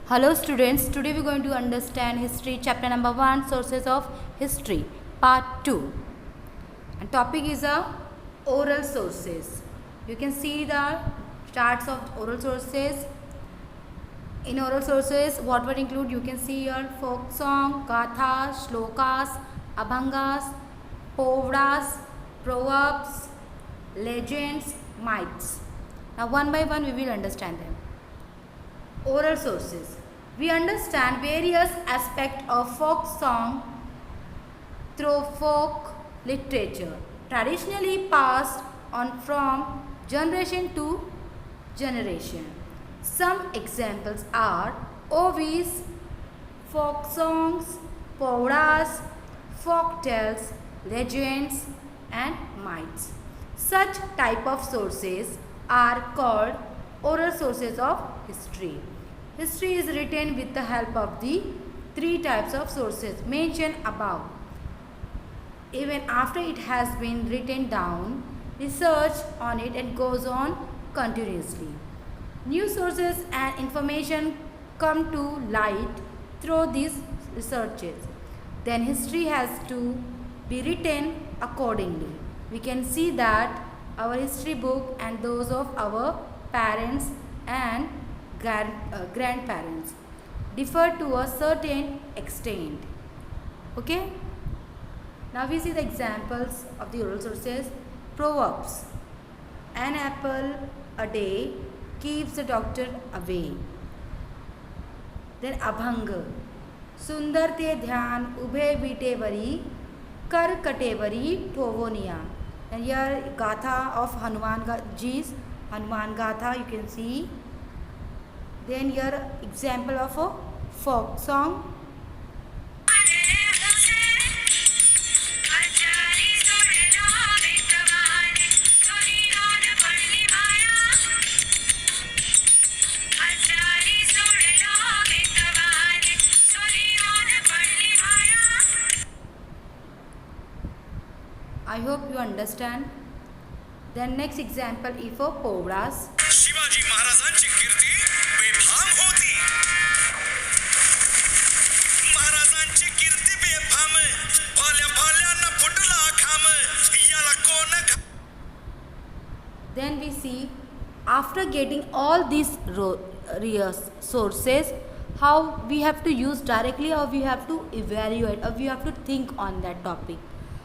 Hello students, today we are going to understand history chapter number 1, sources of history, part 2. And topic is oral sources. You can see the charts of oral sources. In oral sources, what would include? You can see here folk song, gatha, shlokas, abhangas, povras, proverbs, legends, myths. Now one by one we will understand them. Oral sources. We understand various aspects of folk song through folk literature, traditionally passed on from generation to generation. Some examples are ovis, folk songs, povras, folk tales, legends and myths. Such type of sources are called oral sources of history. History is written with the help of the three types of sources mentioned above. Even after it has been written down, research on it and goes on continuously. New sources and information come to light through these researches. Then history has to be written accordingly. We can see that our history book and those of our parents and grandparents differ to a certain extent. Okay. Now we see the examples of the oral sources. Proverbs. An apple a day keeps the doctor away. Then Abhang. Sundar te dhyan ubhe biteveri kar kateveri povoniya. And here Gatha of Hanuman Ji's Hanuman Gatha you can see. Then here example of a folk song. I hope you understand. Then next example is for povras. Shivaji महाराजांची कीर्ती बेफाम होती. महाराजांची कीर्ती बेफाम, भल्या भल्यांना फुटला खाम, याला कोण. Then we see after getting all these sources, how we have to use directly or we have to evaluate or we have to think on that topic.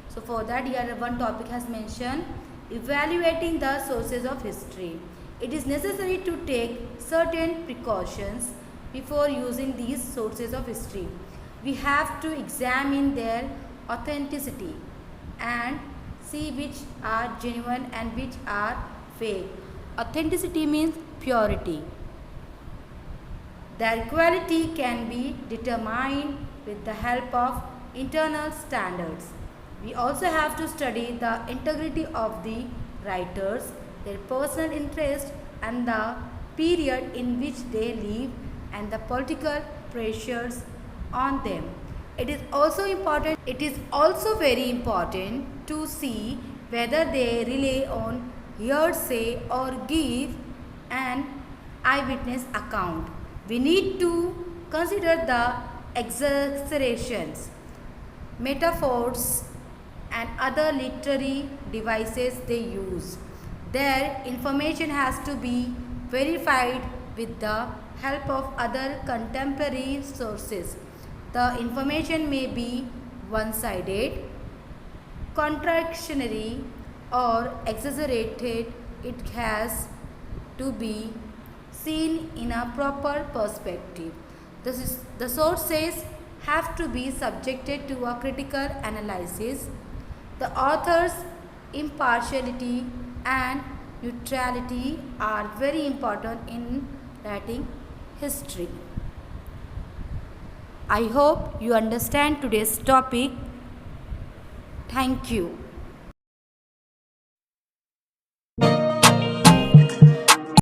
So for that here one topic has mentioned evaluating the sources of history. It is necessary to take certain precautions before using these sources of history. We have to examine their authenticity and see which are genuine and which are fake. Authenticity means purity. Their quality can be determined with the help of internal standards. We also have to study the integrity of the writers, their personal interest and the period in which they live and the political pressures on them. It is also very important to see whether they rely on hearsay or give an eyewitness account. We need to consider the exaggerations, metaphors and other literary devices they use. Their information has to be verified with the help of other contemporary sources. The information may be one-sided, contradictory or exaggerated. It has to be seen in a proper perspective. The sources have to be subjected to a critical analysis. The author's impartiality and neutrality are very important in writing history. I hope you understand today's topic. Thank you.